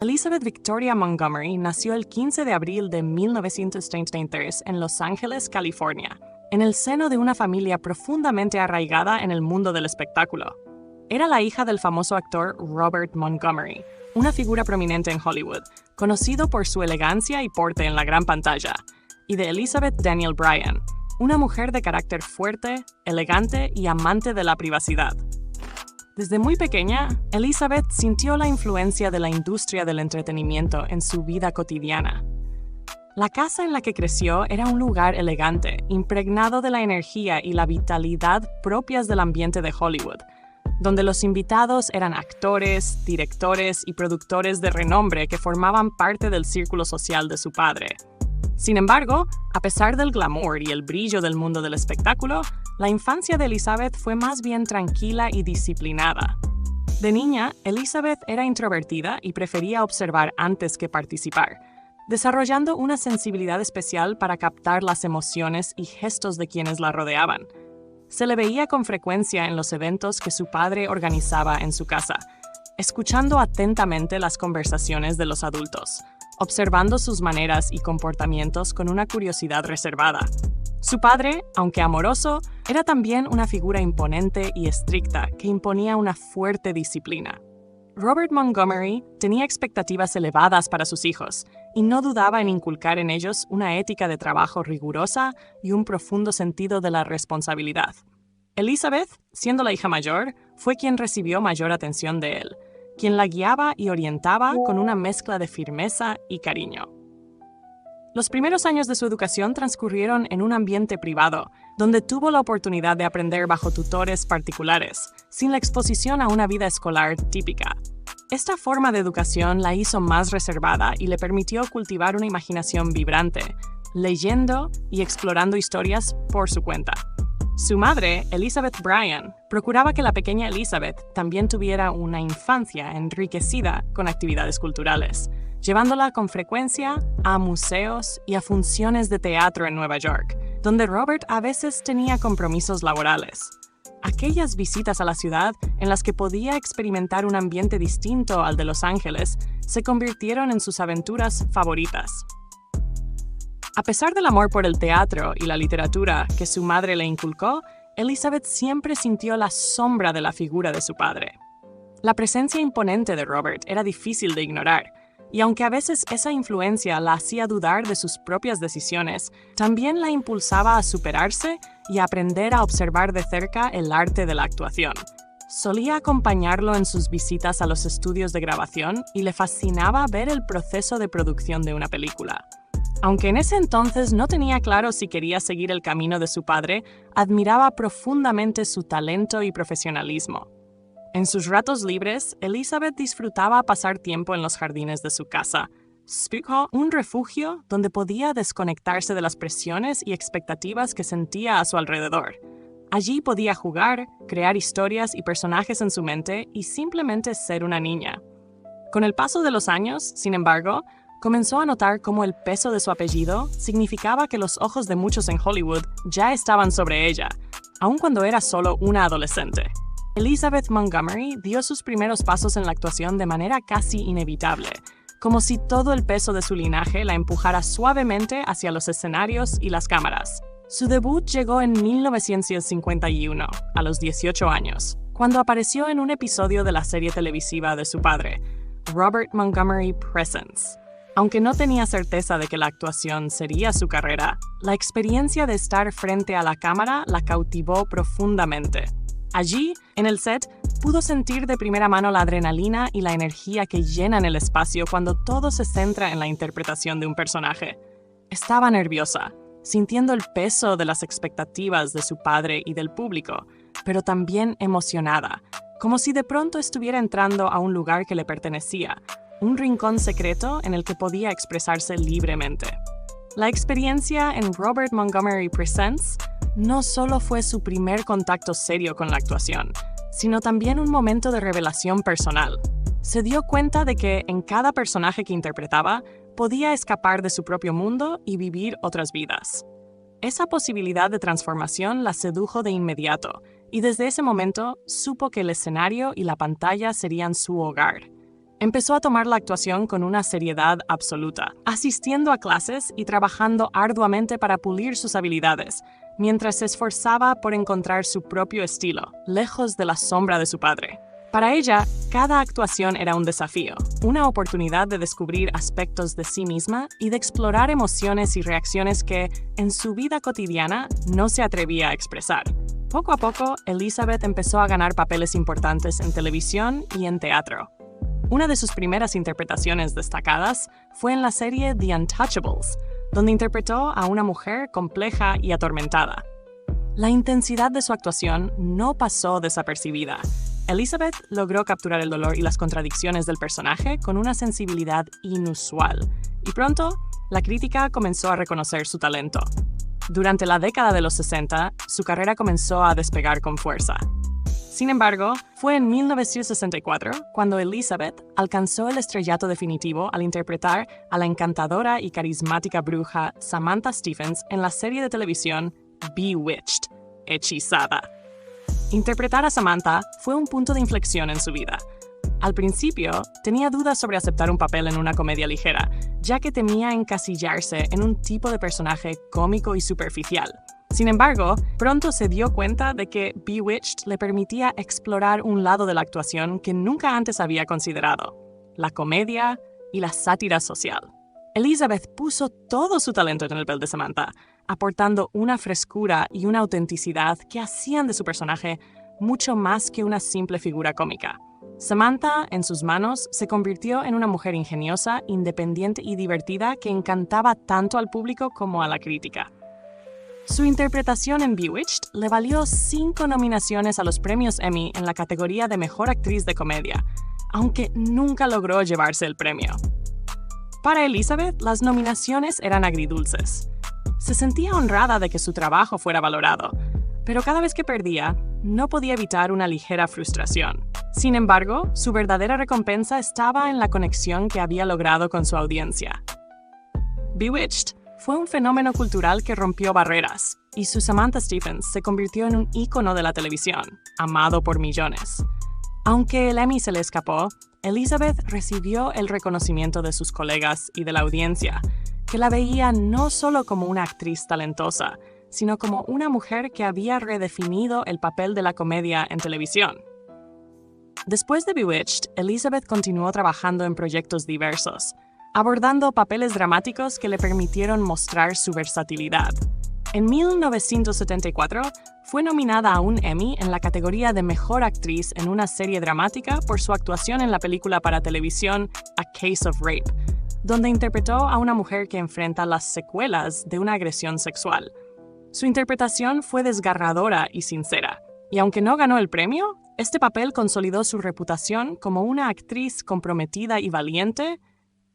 Elizabeth Victoria Montgomery nació el 15 de abril de 1933 en Los Ángeles, California, en el seno de una familia profundamente arraigada en el mundo del espectáculo. Era la hija del famoso actor Robert Montgomery, una figura prominente en Hollywood, conocido por su elegancia y porte en la gran pantalla, y de Elizabeth Daniel Bryan, una mujer de carácter fuerte, elegante y amante de la privacidad. Desde muy pequeña, Elizabeth sintió la influencia de la industria del entretenimiento en su vida cotidiana. La casa en la que creció era un lugar elegante, impregnado de la energía y la vitalidad propias del ambiente de Hollywood, donde los invitados eran actores, directores y productores de renombre que formaban parte del círculo social de su padre. Sin embargo, a pesar del glamour y el brillo del mundo del espectáculo, la infancia de Elizabeth fue más bien tranquila y disciplinada. De niña, Elizabeth era introvertida y prefería observar antes que participar, desarrollando una sensibilidad especial para captar las emociones y gestos de quienes la rodeaban. Se le veía con frecuencia en los eventos que su padre organizaba en su casa, escuchando atentamente las conversaciones de los adultos, observando sus maneras y comportamientos con una curiosidad reservada. Su padre, aunque amoroso, era también una figura imponente y estricta que imponía una fuerte disciplina. Robert Montgomery tenía expectativas elevadas para sus hijos y no dudaba en inculcar en ellos una ética de trabajo rigurosa y un profundo sentido de la responsabilidad. Elizabeth, siendo la hija mayor, fue quien recibió mayor atención de él, quien la guiaba y orientaba con una mezcla de firmeza y cariño. Los primeros años de su educación transcurrieron en un ambiente privado, donde tuvo la oportunidad de aprender bajo tutores particulares, sin la exposición a una vida escolar típica. Esta forma de educación la hizo más reservada y le permitió cultivar una imaginación vibrante, leyendo y explorando historias por su cuenta. Su madre, Elizabeth Bryan, procuraba que la pequeña Elizabeth también tuviera una infancia enriquecida con actividades culturales, llevándola con frecuencia a museos y a funciones de teatro en Nueva York, donde Robert a veces tenía compromisos laborales. Aquellas visitas a la ciudad, en las que podía experimentar un ambiente distinto al de Los Ángeles, se convirtieron en sus aventuras favoritas. A pesar del amor por el teatro y la literatura que su madre le inculcó, Elizabeth siempre sintió la sombra de la figura de su padre. La presencia imponente de Robert era difícil de ignorar, y aunque a veces esa influencia la hacía dudar de sus propias decisiones, también la impulsaba a superarse y a aprender a observar de cerca el arte de la actuación. Solía acompañarlo en sus visitas a los estudios de grabación y le fascinaba ver el proceso de producción de una película. Aunque en ese entonces no tenía claro si quería seguir el camino de su padre, admiraba profundamente su talento y profesionalismo. En sus ratos libres, Elizabeth disfrutaba pasar tiempo en los jardines de su casa, un refugio donde podía desconectarse de las presiones y expectativas que sentía a su alrededor. Allí podía jugar, crear historias y personajes en su mente y simplemente ser una niña. Con el paso de los años, sin embargo, comenzó a notar cómo el peso de su apellido significaba que los ojos de muchos en Hollywood ya estaban sobre ella, aun cuando era solo una adolescente. Elizabeth Montgomery dio sus primeros pasos en la actuación de manera casi inevitable, como si todo el peso de su linaje la empujara suavemente hacia los escenarios y las cámaras. Su debut llegó en 1951, a los 18 años, cuando apareció en un episodio de la serie televisiva de su padre, Robert Montgomery Presents. Aunque no tenía certeza de que la actuación sería su carrera, la experiencia de estar frente a la cámara la cautivó profundamente. Allí, en el set, pudo sentir de primera mano la adrenalina y la energía que llenan el espacio cuando todo se centra en la interpretación de un personaje. Estaba nerviosa, sintiendo el peso de las expectativas de su padre y del público, pero también emocionada, como si de pronto estuviera entrando a un lugar que le pertenecía, un rincón secreto en el que podía expresarse libremente. La experiencia en Robert Montgomery Presents no solo fue su primer contacto serio con la actuación, sino también un momento de revelación personal. Se dio cuenta de que en cada personaje que interpretaba podía escapar de su propio mundo y vivir otras vidas. Esa posibilidad de transformación la sedujo de inmediato, y desde ese momento supo que el escenario y la pantalla serían su hogar. Empezó a tomar la actuación con una seriedad absoluta, asistiendo a clases y trabajando arduamente para pulir sus habilidades, mientras se esforzaba por encontrar su propio estilo, lejos de la sombra de su padre. Para ella, cada actuación era un desafío, una oportunidad de descubrir aspectos de sí misma y de explorar emociones y reacciones que, en su vida cotidiana, no se atrevía a expresar. Poco a poco, Elizabeth empezó a ganar papeles importantes en televisión y en teatro. Una de sus primeras interpretaciones destacadas fue en la serie The Untouchables, donde interpretó a una mujer compleja y atormentada. La intensidad de su actuación no pasó desapercibida. Elizabeth logró capturar el dolor y las contradicciones del personaje con una sensibilidad inusual, y pronto la crítica comenzó a reconocer su talento. Durante la década de los 60, su carrera comenzó a despegar con fuerza. Sin embargo, fue en 1964 cuando Elizabeth alcanzó el estrellato definitivo al interpretar a la encantadora y carismática bruja Samantha Stephens en la serie de televisión Bewitched, Hechizada. Interpretar a Samantha fue un punto de inflexión en su vida. Al principio, tenía dudas sobre aceptar un papel en una comedia ligera, ya que temía encasillarse en un tipo de personaje cómico y superficial. Sin embargo, pronto se dio cuenta de que Bewitched le permitía explorar un lado de la actuación que nunca antes había considerado: la comedia y la sátira social. Elizabeth puso todo su talento en el papel de Samantha, aportando una frescura y una autenticidad que hacían de su personaje mucho más que una simple figura cómica. Samantha, en sus manos, se convirtió en una mujer ingeniosa, independiente y divertida que encantaba tanto al público como a la crítica. Su interpretación en Bewitched le valió 5 nominaciones a los premios Emmy en la categoría de Mejor Actriz de Comedia, aunque nunca logró llevarse el premio. Para Elizabeth, las nominaciones eran agridulces. Se sentía honrada de que su trabajo fuera valorado, pero cada vez que perdía, no podía evitar una ligera frustración. Sin embargo, su verdadera recompensa estaba en la conexión que había logrado con su audiencia. Bewitched fue un fenómeno cultural que rompió barreras, y su Samantha Stephens se convirtió en un ícono de la televisión, amado por millones. Aunque el Emmy se le escapó, Elizabeth recibió el reconocimiento de sus colegas y de la audiencia, que la veía no solo como una actriz talentosa, sino como una mujer que había redefinido el papel de la comedia en televisión. Después de Bewitched, Elizabeth continuó trabajando en proyectos diversos, abordando papeles dramáticos que le permitieron mostrar su versatilidad. En 1974, fue nominada a un Emmy en la categoría de Mejor Actriz en una serie dramática por su actuación en la película para televisión A Case of Rape, donde interpretó a una mujer que enfrenta las secuelas de una agresión sexual. Su interpretación fue desgarradora y sincera, y aunque no ganó el premio, este papel consolidó su reputación como una actriz comprometida y valiente,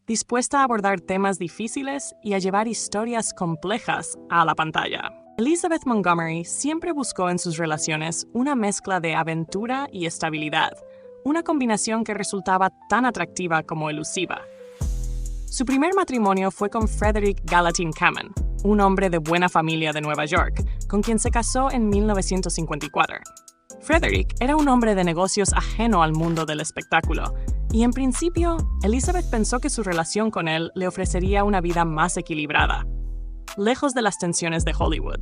dispuesta a abordar temas difíciles y a llevar historias complejas a la pantalla. Elizabeth Montgomery siempre buscó en sus relaciones una mezcla de aventura y estabilidad, una combinación que resultaba tan atractiva como elusiva. Su primer matrimonio fue con Frederick Gallatin Cameron, un hombre de buena familia de Nueva York, con quien se casó en 1954. Frederick era un hombre de negocios ajeno al mundo del espectáculo, y en principio, Elizabeth pensó que su relación con él le ofrecería una vida más equilibrada, lejos de las tensiones de Hollywood.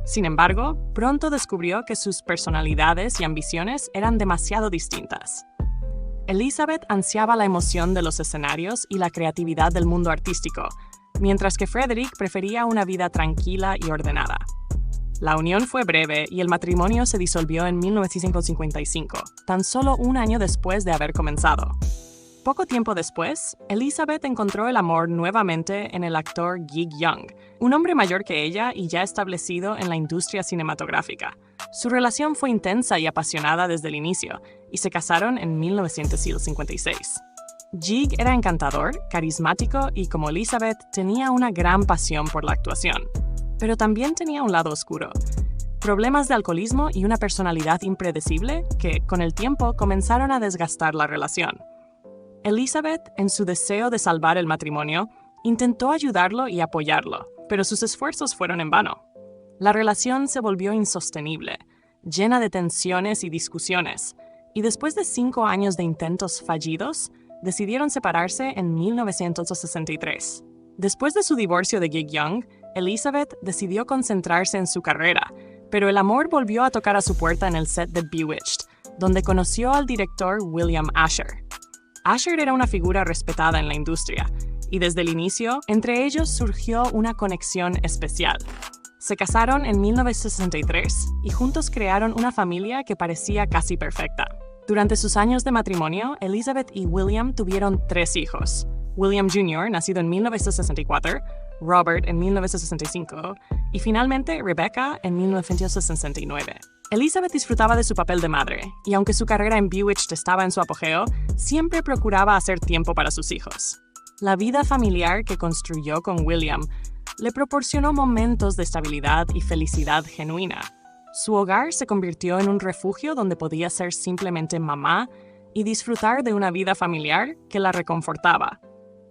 Sin embargo, pronto descubrió que sus personalidades y ambiciones eran demasiado distintas. Elizabeth ansiaba la emoción de los escenarios y la creatividad del mundo artístico, mientras que Frederick prefería una vida tranquila y ordenada. La unión fue breve y el matrimonio se disolvió en 1955, tan solo un año después de haber comenzado. Poco tiempo después, Elizabeth encontró el amor nuevamente en el actor Gig Young, un hombre mayor que ella y ya establecido en la industria cinematográfica. Su relación fue intensa y apasionada desde el inicio, y se casaron en 1956. Gig era encantador, carismático y, como Elizabeth, tenía una gran pasión por la actuación. Pero también tenía un lado oscuro: problemas de alcoholismo y una personalidad impredecible que, con el tiempo, comenzaron a desgastar la relación. Elizabeth, en su deseo de salvar el matrimonio, intentó ayudarlo y apoyarlo, pero sus esfuerzos fueron en vano. La relación se volvió insostenible, llena de tensiones y discusiones, y después de 5 años de intentos fallidos, decidieron separarse en 1963. Después de su divorcio de Gig Young, Elizabeth decidió concentrarse en su carrera, pero el amor volvió a tocar a su puerta en el set de Bewitched, donde conoció al director William Asher. Asher era una figura respetada en la industria, y desde el inicio, entre ellos surgió una conexión especial. Se casaron en 1963 y juntos crearon una familia que parecía casi perfecta. Durante sus años de matrimonio, Elizabeth y William tuvieron 3 hijos. William Jr., nacido en 1964, Robert en 1965 y finalmente Rebecca en 1969. Elizabeth disfrutaba de su papel de madre, y aunque su carrera en Bewitched estaba en su apogeo, siempre procuraba hacer tiempo para sus hijos. La vida familiar que construyó con William le proporcionó momentos de estabilidad y felicidad genuina. Su hogar se convirtió en un refugio donde podía ser simplemente mamá y disfrutar de una vida familiar que la reconfortaba.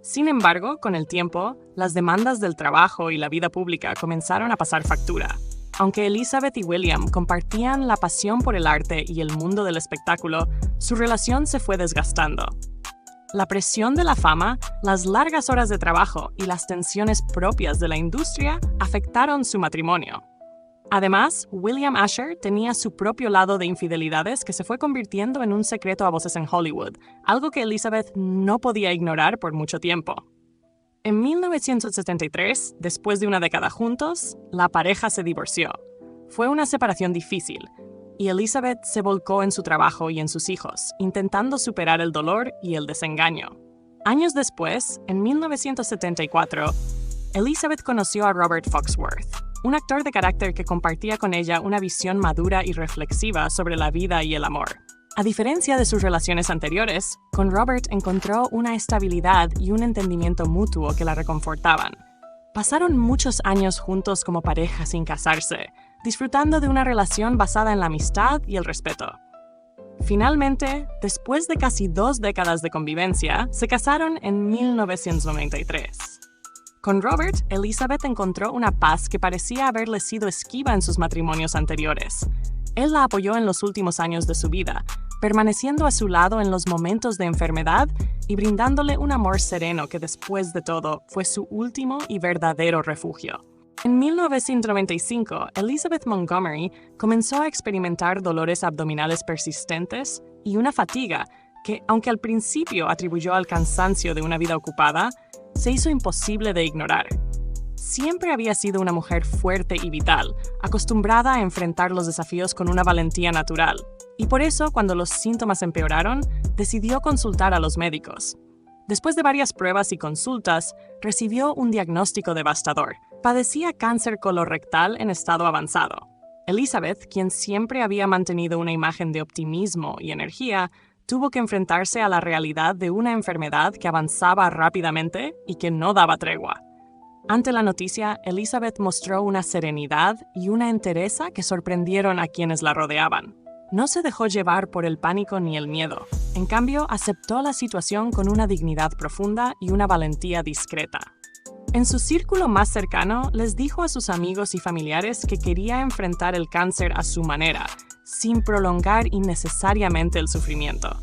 Sin embargo, con el tiempo, las demandas del trabajo y la vida pública comenzaron a pasar factura. Aunque Elizabeth y William compartían la pasión por el arte y el mundo del espectáculo, su relación se fue desgastando. La presión de la fama, las largas horas de trabajo y las tensiones propias de la industria afectaron su matrimonio. Además, William Asher tenía su propio lado de infidelidades que se fue convirtiendo en un secreto a voces en Hollywood, algo que Elizabeth no podía ignorar por mucho tiempo. En 1973, después de una década juntos, la pareja se divorció. Fue una separación difícil, y Elizabeth se volcó en su trabajo y en sus hijos, intentando superar el dolor y el desengaño. Años después, en 1974, Elizabeth conoció a Robert Foxworth, un actor de carácter que compartía con ella una visión madura y reflexiva sobre la vida y el amor. A diferencia de sus relaciones anteriores, con Robert encontró una estabilidad y un entendimiento mutuo que la reconfortaban. Pasaron muchos años juntos como pareja sin casarse, disfrutando de una relación basada en la amistad y el respeto. Finalmente, después de casi 2 décadas de convivencia, se casaron en 1993. Con Robert, Elizabeth encontró una paz que parecía haberle sido esquiva en sus matrimonios anteriores. Él la apoyó en los últimos años de su vida, permaneciendo a su lado en los momentos de enfermedad y brindándole un amor sereno que después de todo fue su último y verdadero refugio. En 1995, Elizabeth Montgomery comenzó a experimentar dolores abdominales persistentes y una fatiga que, aunque al principio atribuyó al cansancio de una vida ocupada, se hizo imposible de ignorar. Siempre había sido una mujer fuerte y vital, acostumbrada a enfrentar los desafíos con una valentía natural, y por eso, cuando los síntomas empeoraron, decidió consultar a los médicos. Después de varias pruebas y consultas, recibió un diagnóstico devastador. Padecía cáncer colorectal en estado avanzado. Elizabeth, quien siempre había mantenido una imagen de optimismo y energía, tuvo que enfrentarse a la realidad de una enfermedad que avanzaba rápidamente y que no daba tregua. Ante la noticia, Elizabeth mostró una serenidad y una entereza que sorprendieron a quienes la rodeaban. No se dejó llevar por el pánico ni el miedo. En cambio, aceptó la situación con una dignidad profunda y una valentía discreta. En su círculo más cercano, les dijo a sus amigos y familiares que quería enfrentar el cáncer a su manera, sin prolongar innecesariamente el sufrimiento.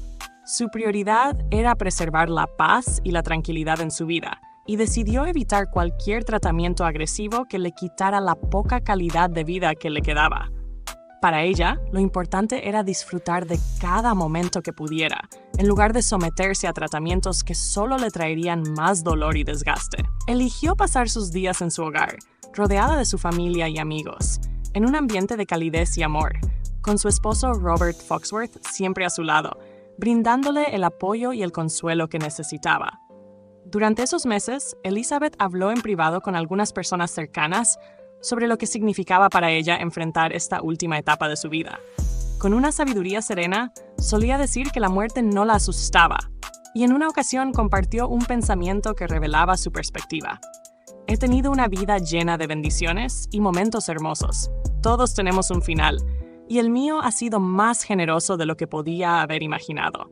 Su prioridad era preservar la paz y la tranquilidad en su vida, y decidió evitar cualquier tratamiento agresivo que le quitara la poca calidad de vida que le quedaba. Para ella, lo importante era disfrutar de cada momento que pudiera, en lugar de someterse a tratamientos que solo le traerían más dolor y desgaste. Eligió pasar sus días en su hogar, rodeada de su familia y amigos, en un ambiente de calidez y amor, con su esposo Robert Foxworth siempre a su lado, brindándole el apoyo y el consuelo que necesitaba. Durante esos meses, Elizabeth habló en privado con algunas personas cercanas sobre lo que significaba para ella enfrentar esta última etapa de su vida. Con una sabiduría serena, solía decir que la muerte no la asustaba, y en una ocasión compartió un pensamiento que revelaba su perspectiva. He tenido una vida llena de bendiciones y momentos hermosos. Todos tenemos un final, y el mío ha sido más generoso de lo que podía haber imaginado.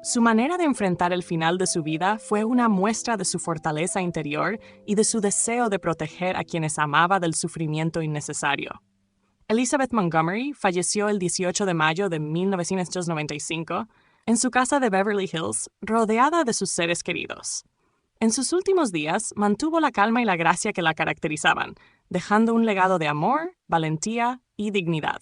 Su manera de enfrentar el final de su vida fue una muestra de su fortaleza interior y de su deseo de proteger a quienes amaba del sufrimiento innecesario. Elizabeth Montgomery falleció el 18 de mayo de 1995, en su casa de Beverly Hills, rodeada de sus seres queridos. En sus últimos días, mantuvo la calma y la gracia que la caracterizaban, dejando un legado de amor, valentía y dignidad.